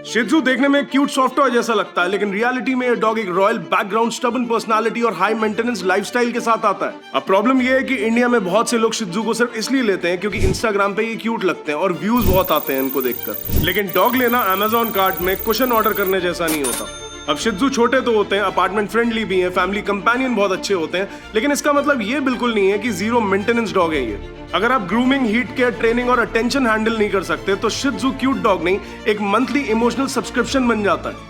शिजू देखने में क्यूट सॉफ्ट टॉय जैसा लगता है, लेकिन रियलिटी में ये डॉग एक रॉयल बैकग्राउंड, स्टबन पर्सनालिटी और हाई मेंटेनेंस लाइफस्टाइल के साथ आता है। अब प्रॉब्लम ये है कि इंडिया में बहुत से लोग शिजू को सिर्फ इसलिए लेते हैं क्योंकि इंस्टाग्राम पे ये क्यूट लगते हैं और व्यूज बहुत आते हैं इनको देखकर। लेकिन डॉग लेना अमेजोन कार्ट में कुशन ऑर्डर करने जैसा नहीं होता। अब शिजू छोटे तो होते हैं, अपार्टमेंट फ्रेंडली भी हैं, फैमिली कंपेनियन बहुत अच्छे होते हैं, लेकिन इसका मतलब ये बिल्कुल नहीं है कि जीरो मेंटेनेंस डॉग है ये। अगर आप ग्रूमिंग, हीट केयर, ट्रेनिंग और अटेंशन हैंडल नहीं कर सकते तो शिजू क्यूट डॉग नहीं, एक मंथली इमोशनल सब्सक्रिप्शन बन जाता है।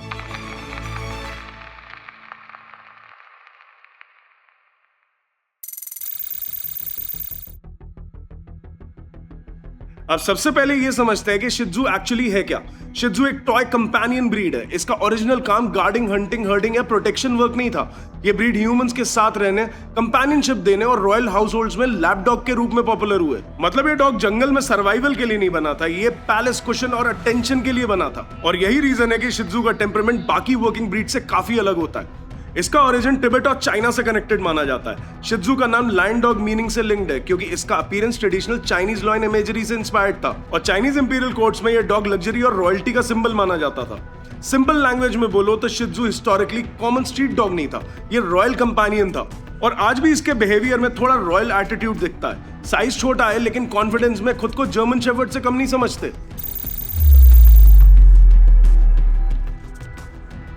अब सबसे पहले ये समझते हैं कि शिजू एक्चुअली है क्या। शिजू एक टॉय कंपेनियन ब्रीड है। इसका ओरिजिनल काम गार्डिंग, हंटिंग, हर्डिंग या प्रोटेक्शन वर्क नहीं था। ये ब्रीड ह्यूमंस के साथ रहने, कंपेनियनशिप देने और रॉयल हाउस होल्ड्स में लैप डॉग के रूप में पॉपुलर हुए। मतलब ये डॉग जंगल में सर्वाइवल के लिए नहीं बना था, ये पैलेस, कुशन और अटेंशन के लिए बना था। और यही रीजन है कि शिजू का टेम्परामेंट बाकी वर्किंग ब्रीड से काफी अलग होता है। इसका ओरिजिन तिब्बत और चाइना से कनेक्टेड माना जाता है। शिजू का नाम लायन डॉग मीनिंग से लिंक्ड है क्योंकि इसका appearance traditional Chinese lion imagery से इंस्पायर्ड था और चाइनीज इंपीरियल कोर्ट्स में यह डॉग लग्जरी और रॉयल्टी का सिंबल माना जाता था। सिंपल लैंग्वेज में बोलो तो शिजू हिस्टोरिकली कॉमन स्ट्रीट डॉग नहीं था, ये रॉयल कंपेनियन था। और आज भी इसके बिहेवियर में थोड़ा रॉयल एटीट्यूड दिखता है। साइज छोटा है लेकिन कॉन्फिडेंस में खुद को जर्मन शेफर्ड से कम नहीं समझते।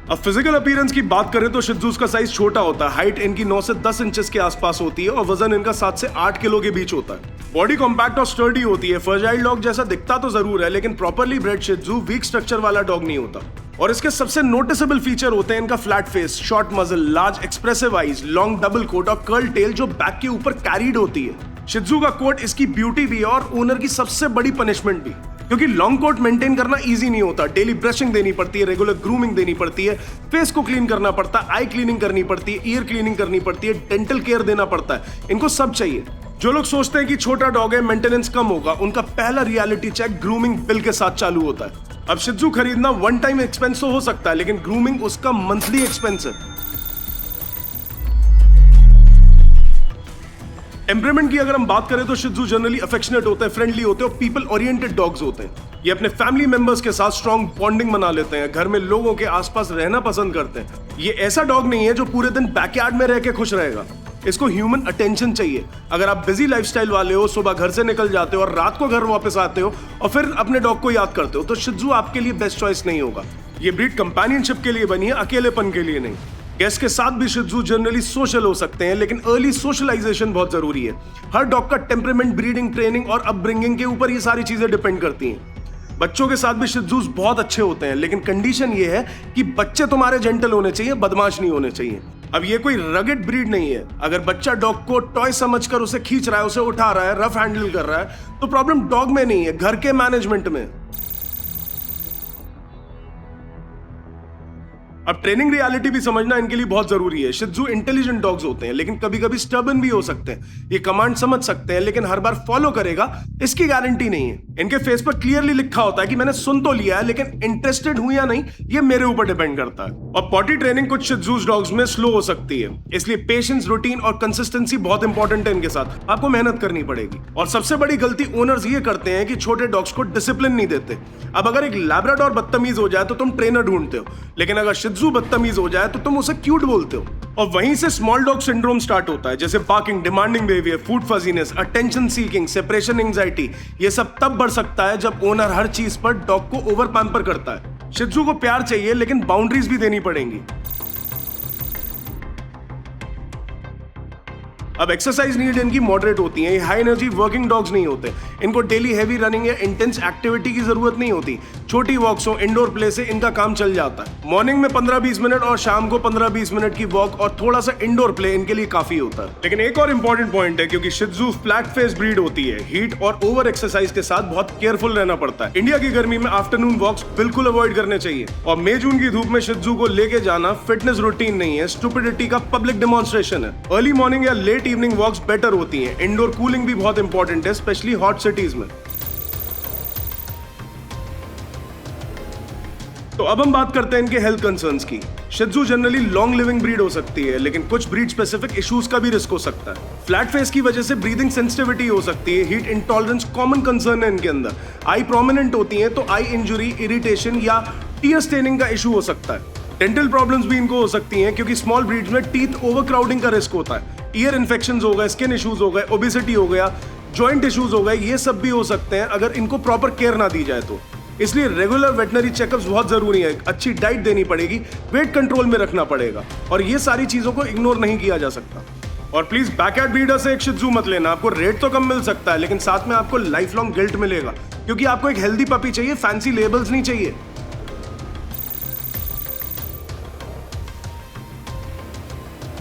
अब फिजिकल अपीयरेंस की बात करें तो शिजूस का साइज छोटा होता है। हाइट इनकी 9 से 10 इंचेस के आसपास होती है और वजन इनका 7 से 8 किलो के बीच होता है। बॉडी कॉम्पैक्ट और स्टर्डी होती है। फर्जाइल डॉग जैसा दिखता तो जरूर है, लेकिन प्रॉपर्ली ब्रेड शिजू वीक स्ट्रक्चर वाला डॉग नहीं होता। और इसके सबसे नोटिसेबल फीचर होते हैं इनका flat face, short muzzle, large expressive eyes, long double coat और कर्ल टेल जो बैक के ऊपर कैरीड होती है। शिजू का कोट इसकी ब्यूटी भी है और ओनर की सबसे बड़ी पनिशमेंट भी, क्योंकि लॉन्ग कोट मेंटेन करना इजी नहीं होता। डेली ब्रशिंग देनी पड़ती है, रेगुलर ग्रूमिंग देनी पड़ती है, फेस को क्लीन करना पड़ता है, आई क्लीनिंग करनी पड़ती है, ईयर क्लीनिंग करनी पड़ती है, डेंटल केयर देना पड़ता है। इनको सब चाहिए। जो लोग सोचते हैं कि छोटा डॉग है, मेंटेनेंस कम होगा, उनका पहला रियलिटी चेक ग्रूमिंग बिल के साथ चालू होता है। अब शिजू खरीदना वन टाइम एक्सपेंस तो हो सकता है, लेकिन ग्रूमिंग उसका मंथली एक्सपेंस है। टेम्परामेंट की अगर हम बात करें तो शिजू जनरली अफेक्शनेट होते हैं, फ्रेंडली होते हैं और पीपल ओरिएंटेड डॉग्स होते हैं। ये अपने फैमिली मेंबर्स के साथ स्ट्रॉन्ग बॉन्डिंग बना लेते हैं, घर में लोगों के आसपास रहना पसंद करते हैं। ये ऐसा डॉग नहीं है जो पूरे दिन बैकयार्ड में रह के खुश रहेगा। इसको ह्यूमन अटेंशन चाहिए। अगर आप बिजी लाइफस्टाइल वाले हो, सुबह घर से निकल जाते हो और रात को घर वापस आते हो और फिर अपने डॉग को याद करते हो, तो शिजू आपके लिए बेस्ट चॉइस नहीं होगा। ये ब्रीड कंपेनियनशिप के लिए बनी है, अकेलेपन के लिए नहीं। गेस्ट के साथ भी शिजू जनरली सोशल हो सकते हैं, लेकिन अर्ली सोशलाइजेशन बहुत जरूरी है। हर डॉग का टेम्परामेंट, ब्रीडिंग, ट्रेनिंग और अपब्रिंगिंग के ऊपर ये सारी चीजें डिपेंड करती हैं। बच्चों के साथ भी शिजूस बहुत अच्छे होते हैं, लेकिन कंडीशन ये है कि बच्चे तुम्हारे जेंटल होने चाहिए, बदमाश नहीं होने चाहिए। अब ये कोई रगेड ब्रीड नहीं है। अगर बच्चा डॉग को टॉय समझकर उसे खींच रहा है, उसे उठा रहा है, रफ हैंडल कर रहा है, तो प्रॉब्लम डॉग में नहीं है, घर के मैनेजमेंट में। अब ट्रेनिंग रियलिटी भी समझना इनके लिए बहुत जरूरी है। शिजू इंटेलिजेंट डॉग्स होते हैं, लेकिन कभी कभी स्टर्बन भी हो सकते हैं। ये कमांड समझ सकते हैं, लेकिन हर बार फॉलो करेगा इसकी गारंटी नहीं है। इनके फेस पर क्लियरली लिखा होता है कि मैंने सुन तो लिया है, लेकिन इंटरेस्टेड हूं या नहीं ये मेरे ऊपर डिपेंड करता है। और पॉटी ट्रेनिंग कुछ शिजूस डॉग्स में स्लो हो सकती है, इसलिए पेशेंस, रूटीन और कंसिस्टेंसी बहुत इंपॉर्टेंट है। इनके साथ आपको मेहनत करनी पड़ेगी। और सबसे बड़ी गलती ओनर्स ये करते हैं कि छोटे डॉग्स को डिसिप्लिन नहीं देते। अब अगर एक लैब्राडोर बदतमीज हो जाए तो तुम ट्रेनर ढूंढते हो, लेकिन अगर शिजू बदतमीज हो जाए तो तुम उसे क्यूट बोलते हो। और वहीं से स्मॉल डॉग सिंड्रोम स्टार्ट होता है, जैसे barking, demanding behaviour, food fussiness, attention seeking, separation anxiety. ये सब तब बढ़ सकता है जब ओनर हर चीज पर डॉग को ओवर पैम्पर करता है। शिजू को प्यार चाहिए, लेकिन बाउंड्रीज भी देनी पड़ेंगी। अब एक्सरसाइज नीड इनकी मॉडरेट होती है। ये हाई एनर्जी वर्किंग डॉग्स नहीं होते। इनको डेली हैवी रनिंग या इंटेंस एक्टिविटी की जरूरत नहीं होती। छोटी वॉक्स हो, इंडोर प्ले से इनका काम चल जाता है। मॉर्निंग में 15-20 मिनट और शाम को 15-20 मिनट की वॉक और थोड़ा सा इंडोर प्ले इनके लिए काफी होता है। लेकिन एक और इंपॉर्टेंट पॉइंट है, क्योंकि शिजू फ्लैट फेस ब्रीड होती है, हीट और ओवर एक्सरसाइज के साथ बहुत केयरफुल रहना पड़ता है। इंडिया की गर्मी में आफ्टरनून वॉक्स बिल्कुल अवॉइड करने चाहिए। और मई जून की धूप में शिजू को लेके जाना फिटनेस रूटीन नहीं है, स्टुपिडिटी का पब्लिक डेमोन्स्ट्रेशन है। अर्ली मॉर्निंग या लेट इवनिंग वॉक्स बेटर होती हैं। इंडोर कूलिंग भी बहुत इंपॉर्टेंट है, स्पेशली हॉट सिटीज में। तो अब हम बात करते हैं इनके हेल्थ कंसर्न्स की। शिजू जनरली लॉन्ग लिविंग ब्रीड हो सकती है, लेकिन कुछ ब्रीड स्पेसिफिक इश्यूज का भी रिस्क हो सकता है। फ्लैट फेस की वजह से ब्रीदिंग सेंसिटिविटी हो सकती है। हीट इंटॉलरेंस कॉमन कंसर्न है इनके अंदर। आई प्रोमिनेंट होती है तो आई इंजुरी, इरिटेशन या टीयर स्टेनिंग का इशू हो सकता है। डेंटल प्रॉब्लम्स भी इनको हो सकती हैं क्योंकि स्मॉल ब्रीड्स में टीथ ओवरक्राउडिंग का रिस्क होता है। ईयर इन्फेक्शंस हो गए, स्किन इश्यूज हो गए, ओबेसिटी हो गया, जॉइंट इश्यूज हो गए, ये सब भी हो सकते हैं अगर इनको प्रॉपर केयर ना दी जाए तो। इसलिए रेगुलर वेटनरी चेकअप्स बहुत जरूरी है। अच्छी डाइट देनी पड़ेगी, वेट कंट्रोल में रखना पड़ेगा और ये सारी चीजों को इग्नोर नहीं किया जा सकता। और प्लीज बैकयार्ड ब्रीडर से एक शिह त्ज़ू मत लेना। आपको रेट तो कम मिल सकता है लेकिन साथ में आपको लाइफ लॉन्ग गिल्ट मिलेगा क्योंकि आपको एक हेल्दी पपी चाहिए, फैंसी लेबल्स नहीं चाहिए।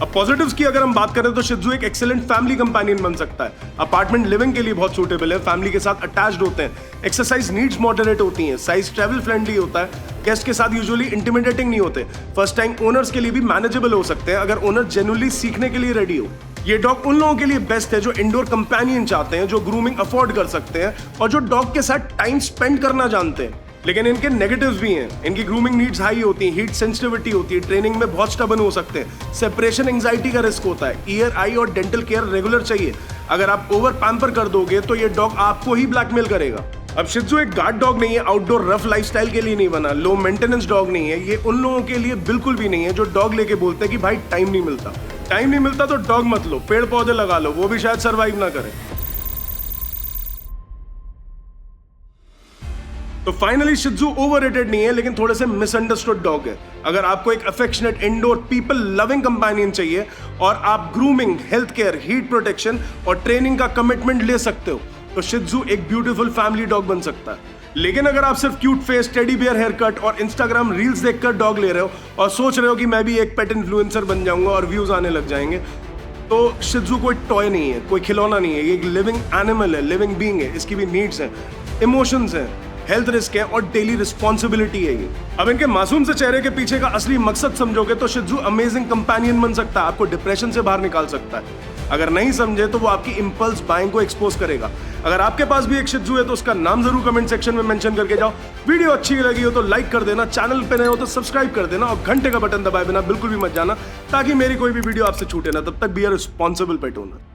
अब पॉजिटिव्स की अगर हम बात करें तो शिह त्ज़ू एक एक्सीलेंट फैमिली कंपेनियन बन सकता है। अपार्टमेंट लिविंग के लिए बहुत सूटेबल है, फैमिली के साथ अटैच्ड होते हैं, एक्सरसाइज नीड्स मॉडरेट होती हैं, साइज ट्रैवल फ्रेंडली होता है, गेस्ट के साथ यूजुअली इंटिमिडेटिंग नहीं होते, फर्स्ट टाइम ओनर्स के लिए भी मैनेजेबल हो सकते हैं अगर ओनर जेन्युइनली सीखने के लिए रेडी हो। ये डॉग उन लोगों के लिए बेस्ट है जो इंडोर कंपेनियन चाहते हैं, जो ग्रूमिंग अफोर्ड कर सकते हैं और जो डॉग के साथ टाइम स्पेंड करना जानते हैं। लेकिन इनके नेगेटिव्स भी हैं। इनकी ग्रूमिंग नीड्स हाई होती हैं, हीट सेंसिटिविटी होती है, ट्रेनिंग में बहुत स्टबन हो सकते हैं, सेपरेशन एंजाइटी का रिस्क होता है, ईयर, आई और डेंटल केयर रेगुलर चाहिए। अगर आप ओवर पैम्पर कर दोगे तो ये डॉग आपको ही ब्लैकमेल करेगा। अब शिह त्ज़ू एक गार्ड डॉग नहीं है, आउटडोर रफ लाइफस्टाइल के लिए नहीं बना, लो मेंटेनेंस डॉग नहीं है। ये उन लोगों के लिए बिल्कुल भी नहीं है जो डॉग लेके बोलते हैं कि भाई टाइम नहीं मिलता। टाइम नहीं मिलता तो डॉग मत लो, पेड़ पौधे लगा लो, वो भी शायद सर्वाइव ना करे। तो फाइनली शिह त्ज़ू ओवररेटेड नहीं है लेकिन थोड़े से मिसअंडरस्टूड डॉग है। अगर आपको एक affectionate indoor people loving companion चाहिए और आप grooming, health care, heat protection और ट्रेनिंग का कमिटमेंट ले सकते हो तो शिह त्ज़ू एक ब्यूटीफुल फैमिली डॉग बन सकता है। लेकिन अगर आप सिर्फ cute face, teddy bear hair cut और इंस्टाग्राम रील्स देखकर डॉग ले रहे हो और सोच रहे हो कि मैं भी एक पेट इन्फ्लुएंसर बन जाऊंगा और व्यूज आने लग जाएंगे, तो शिह त्ज़ू कोई टॉय नहीं है, कोई खिलौना नहीं है। ये एक लिविंग एनिमल है, लिविंग बीइंग है। इसकी भी नीड्स हैं, इमोशंस हैं, हेल्थ रिस्क है और डेली रिस्पॉन्सिबिलिटी है ये। अब इनके मासूम से चेहरे के पीछे का असली मकसद समझोगे तो शिह त्ज़ू अमेजिंग कंपेनियन बन सकता है, आपको डिप्रेशन से बाहर निकाल सकता है। अगर नहीं समझे तो वो आपकी इंपल्स बाइंग को एक्सपोज करेगा। अगर आपके पास भी एक शिह त्ज़ू है तो उसका नाम जरूर कमेंट सेक्शन में मेंशन करके जाओ। वीडियो अच्छी लगी हो तो लाइक कर देना, चैनल पे नए हो तो सब्सक्राइब कर देना और घंटे का बटन दबाए बिना बिल्कुल भी मत जाना ताकि मेरी कोई भी वीडियो आपसे छूटे ना। तब तक be a responsible pet owner.